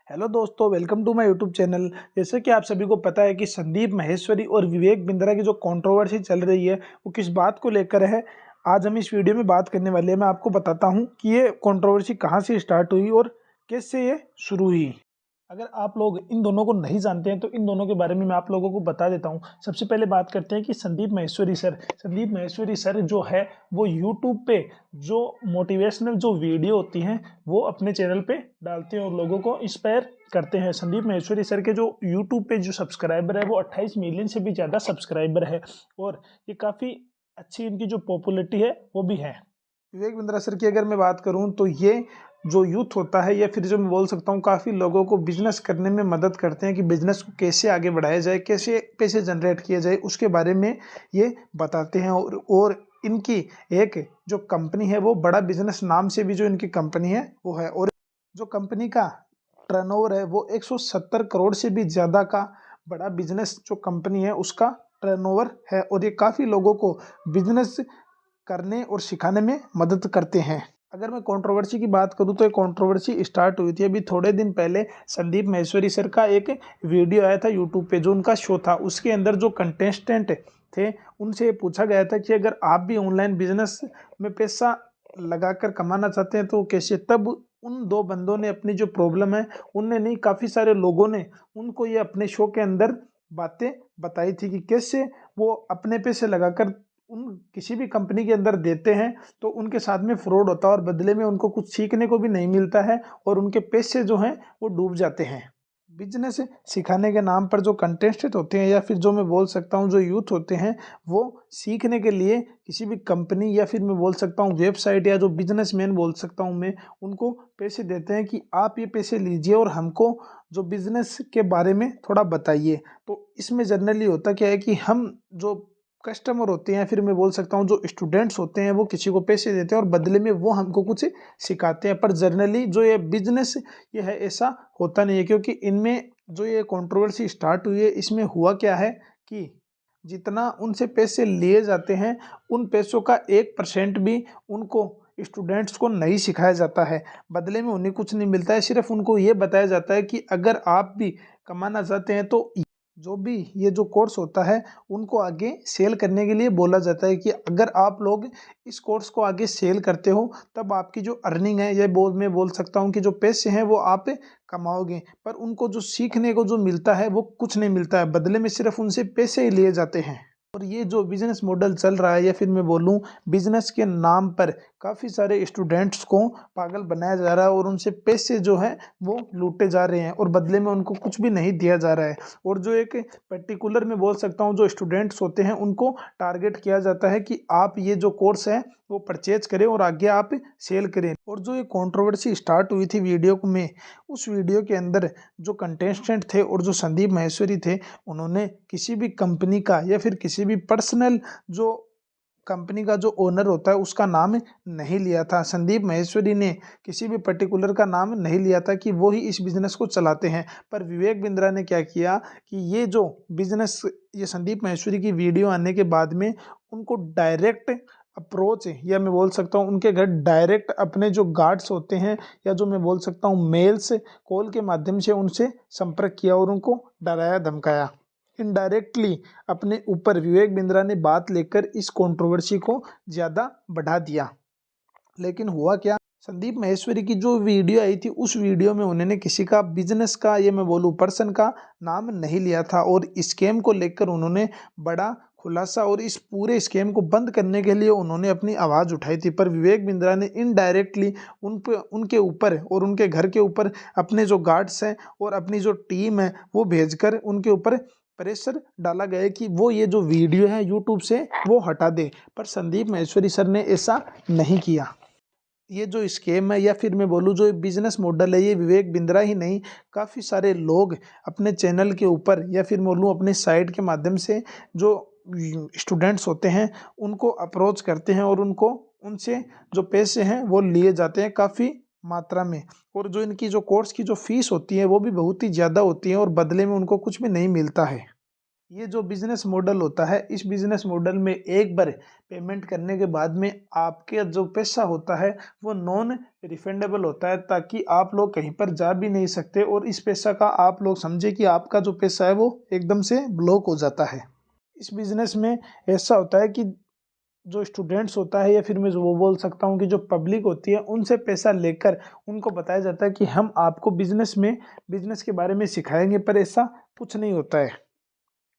Hello दोस्तों, welcome to my YouTube channel. जैसे कि आप सभी को पता है कि संदीप माहेश्वरी और विवेक बिंद्रा की जो कंट्रोवर्सी चल रही है वो किस बात को लेकर है। आज हम इस वीडियो में बात करने वाले हैं। मैं आपको बताता हूं कि ये कंट्रोवर्सी कहां से स्टार्ट हुई और कैसे ये शुरू हुई। अगर आप लोग इन दोनों को नहीं जानते हैं तो इन दोनों के बारे में मैं आप लोगों को बता देता हूं। सबसे पहले बात करते हैं कि संदीप माहेश्वरी सर जो है वो यूट्यूब पे जो मोटिवेशनल जो वीडियो होती हैं वो अपने चैनल पे डालते हैं और लोगों को इंस्पायर करते हैं। संदीप माहेश्वरी सर के जो यूट्यूब पे जो सब्सक्राइबर है वो 28 मिलियन से भी ज़्यादा सब्सक्राइबर है और ये काफ़ी अच्छी इनकी जो पॉपुलैरिटी है वो भी है। विवेक बिंद्रा सर की अगर मैं बात करूं तो ये जो यूथ होता है या फिर जो मैं बोल सकता हूँ काफ़ी लोगों को बिजनेस करने में मदद करते हैं कि बिजनेस को कैसे आगे बढ़ाया जाए, कैसे पैसे जनरेट किए जाए, उसके बारे में ये बताते हैं। और इनकी एक जो कंपनी है वो बड़ा बिजनेस नाम से भी जो इनकी कंपनी है वो है। और जो कंपनी का टर्नओवर है वो 170 करोड़ से भी ज़्यादा का बड़ा बिजनेस जो कंपनी है उसका टर्नओवर है। और ये काफ़ी लोगों को बिजनेस करने और सिखाने में मदद करते हैं। अगर मैं कंट्रोवर्सी की बात करूं तो ये कंट्रोवर्सी स्टार्ट हुई थी अभी थोड़े दिन पहले। संदीप माहेश्वरी सर का एक वीडियो आया था यूट्यूब पे, जो उनका शो था उसके अंदर जो कंटेस्टेंट थे उनसे पूछा गया था कि अगर आप भी ऑनलाइन बिजनेस में पैसा लगाकर कमाना चाहते हैं तो कैसे। तब उन दो बंदों ने अपनी जो प्रॉब्लम है उनने नहीं, काफ़ी सारे लोगों ने उनको ये अपने शो के अंदर बातें बताई थी कि कैसे वो अपने पैसे लगाकर उन किसी भी कंपनी के अंदर देते हैं तो उनके साथ में फ्रॉड होता है और बदले में उनको कुछ सीखने को भी नहीं मिलता है और उनके पैसे जो हैं वो डूब जाते हैं। बिजनेस सिखाने के नाम पर जो कंटेस्टेंट होते हैं या फिर जो मैं बोल सकता हूँ जो यूथ होते हैं वो सीखने के लिए किसी भी कंपनी या फिर मैं बोल सकता हूँ वेबसाइट या जो बिजनेसमैन बोल सकता हूँ मैं, उनको पैसे देते हैं कि आप ये पैसे लीजिए और हमको जो बिजनेस के बारे में थोड़ा बताइए। तो इसमें जनरली होता क्या है कि हम जो कस्टमर होते हैं, फिर मैं बोल सकता हूँ जो स्टूडेंट्स होते हैं, वो किसी को पैसे देते हैं और बदले में वो हमको कुछ सिखाते हैं। पर जनरली जो ये बिजनेस ये है ऐसा होता नहीं है, क्योंकि इनमें जो ये कंट्रोवर्सी स्टार्ट हुई है इसमें हुआ क्या है कि जितना उनसे पैसे लिए जाते हैं उन पैसों का 1% भी उनको स्टूडेंट्स को नहीं सिखाया जाता है। बदले में उन्हें कुछ नहीं मिलता है, सिर्फ उनको ये बताया जाता है कि अगर आप भी कमाना चाहते हैं तो जो भी ये जो कोर्स होता है उनको आगे सेल करने के लिए बोला जाता है कि अगर आप लोग इस कोर्स को आगे सेल करते हो तब आपकी जो अर्निंग है ये मैं बोल सकता हूँ कि जो पैसे हैं वो आप कमाओगे। पर उनको जो सीखने को जो मिलता है वो कुछ नहीं मिलता है, बदले में सिर्फ उनसे पैसे ही लिए जाते हैं। और ये जो बिजनेस मॉडल चल रहा है या फिर मैं बोलूँ बिजनेस के नाम पर काफ़ी सारे स्टूडेंट्स को पागल बनाया जा रहा है और उनसे पैसे जो है वो लूटे जा रहे हैं और बदले में उनको कुछ भी नहीं दिया जा रहा है। और जो एक पर्टिकुलर मैं बोल सकता हूँ जो स्टूडेंट्स होते हैं उनको टारगेट किया जाता है कि आप ये जो कोर्स है वो परचेज करें और आगे आप सेल करें। और जो ये कंट्रोवर्सी स्टार्ट हुई थी वीडियो में, उस वीडियो के अंदर जो कंटेस्टेंट थे और जो संदीप माहेश्वरी थे उन्होंने किसी भी कंपनी का या फिर किसी भी पर्सनल जो कंपनी का जो ओनर होता है उसका नाम नहीं लिया था। संदीप माहेश्वरी ने किसी भी पर्टिकुलर का नाम नहीं लिया था कि वो ही इस बिज़नेस को चलाते हैं। पर विवेक बिंद्रा ने क्या किया कि ये जो बिज़नेस, ये संदीप माहेश्वरी की वीडियो आने के बाद में उनको डायरेक्ट अप्रोच या मैं बोल सकता हूँ उनके घर डायरेक्ट अपने जो गार्ड्स होते हैं या जो मैं बोल सकता हूँ मेल्स कॉल के माध्यम से उनसे संपर्क किया और उनको डराया धमकाया। इनडायरेक्टली अपने ऊपर विवेक बिंद्रा ने बात लेकर इस कंट्रोवर्सी को ज़्यादा बढ़ा दिया। लेकिन हुआ क्या, संदीप माहेश्वरी की जो वीडियो आई थी उस वीडियो में उन्होंने किसी का बिजनेस का ये मैं बोलूँ पर्सन का नाम नहीं लिया था और स्कैम को लेकर उन्होंने बड़ा खुलासा और इस पूरे स्कैम को बंद करने के लिए उन्होंने अपनी आवाज़ उठाई थी। पर विवेक बिंद्रा ने इनडायरेक्टली उनके ऊपर और उनके घर के ऊपर अपने जो गार्ड्स हैं और अपनी जो टीम है वो भेजकर उनके ऊपर प्रेशर डाला गया कि वो ये जो वीडियो है यूट्यूब से वो हटा दे। पर संदीप माहेश्वरी सर ने ऐसा नहीं किया। ये जो स्कीम है या फिर मैं बोलूँ जो बिजनेस मॉडल है ये विवेक बिंद्रा ही नहीं, काफ़ी सारे लोग अपने चैनल के ऊपर या फिर बोलूँ अपने साइट के माध्यम से जो स्टूडेंट्स होते हैं उनको अप्रोच करते हैं और उनको उनसे जो पैसे हैं वो लिए जाते हैं काफ़ी मात्रा में। और जो इनकी जो कोर्स की जो फीस होती है वो भी बहुत ही ज़्यादा होती है और बदले में उनको कुछ भी नहीं मिलता है। ये जो बिजनेस मॉडल होता है, इस बिजनेस मॉडल में एक बार पेमेंट करने के बाद में आपके जो पैसा होता है वो नॉन रिफंडेबल होता है, ताकि आप लोग कहीं पर जा भी नहीं सकते और इस पैसा का आप लोग समझे कि आपका जो पैसा है वो एकदम से ब्लॉक हो जाता है। इस बिजनेस में ऐसा होता है कि जो स्टूडेंट्स होता है या फिर मैं जो वो बोल सकता हूँ कि जो पब्लिक होती है उनसे पैसा लेकर उनको बताया जाता है कि हम आपको बिजनेस के बारे में सिखाएंगे, पर ऐसा कुछ नहीं होता है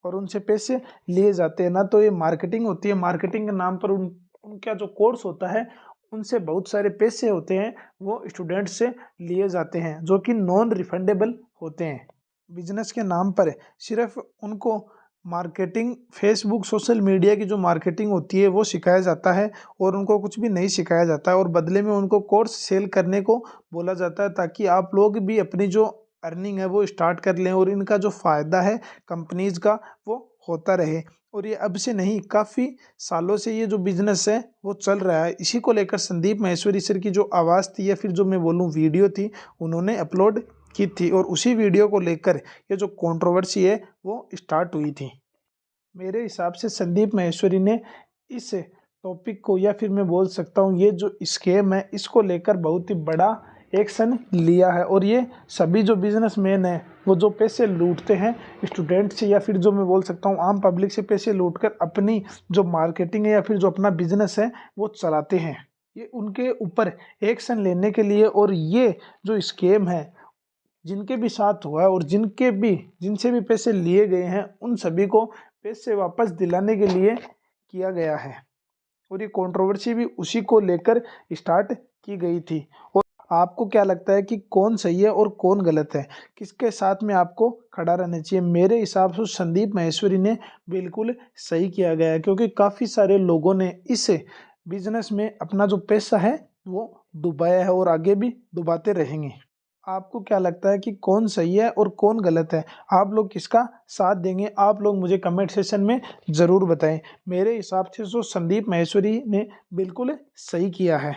और उनसे पैसे लिए जाते हैं। ना तो ये मार्केटिंग होती है, मार्केटिंग के नाम पर उनका जो कोर्स होता है उनसे बहुत सारे पैसे होते हैं वो स्टूडेंट से लिए जाते हैं, जो कि नॉन रिफंडेबल होते हैं। बिजनेस के नाम पर सिर्फ उनको मार्केटिंग, फेसबुक, सोशल मीडिया की जो मार्केटिंग होती है वो सिखाया जाता है और उनको कुछ भी नहीं सिखाया जाता है, और बदले में उनको कोर्स सेल करने को बोला जाता है, ताकि आप लोग भी अपनी जो अर्निंग है वो स्टार्ट कर लें और इनका जो फ़ायदा है कंपनीज का वो होता रहे। और ये अब से नहीं, काफ़ी सालों से ये जो बिजनेस है वो चल रहा है। इसी को लेकर संदीप माहेश्वरी सर की जो आवाज़ थी या फिर जो मैं बोलूँ वीडियो थी, उन्होंने अपलोड की थी और उसी वीडियो को लेकर ये जो कंट्रोवर्सी है वो स्टार्ट हुई थी। मेरे हिसाब से संदीप माहेश्वरी ने इस टॉपिक को या फिर मैं बोल सकता हूँ ये जो स्कैम है इसको लेकर बहुत ही बड़ा एक्शन लिया है, और ये सभी जो बिजनेसमैन हैं वो जो पैसे लूटते हैं स्टूडेंट से या फिर जो मैं बोल सकता हूँ आम पब्लिक से पैसे लूटकर अपनी जो मार्केटिंग है या फिर जो अपना बिजनेस है वो चलाते हैं, ये उनके ऊपर एक्शन लेने के लिए। और ये जो स्कैम है जिनके भी साथ हुआ है और जिनसे भी पैसे लिए गए हैं उन सभी को पैसे वापस दिलाने के लिए किया गया है, और ये कंट्रोवर्सी भी उसी को लेकर स्टार्ट की गई थी। और आपको क्या लगता है कि कौन सही है और कौन गलत है, किसके साथ में आपको खड़ा रहना चाहिए? मेरे हिसाब से संदीप माहेश्वरी ने बिल्कुल सही किया गया है, क्योंकि काफ़ी सारे लोगों ने इस बिजनेस में अपना जो पैसा है वो डुबाया है और आगे भी डुबाते रहेंगे। आपको क्या लगता है कि कौन सही है और कौन गलत है? आप लोग किसका साथ देंगे? आप लोग मुझे कमेंट सेक्शन में ज़रूर बताएं। मेरे हिसाब से जो संदीप माहेश्वरी ने बिल्कुल सही किया है।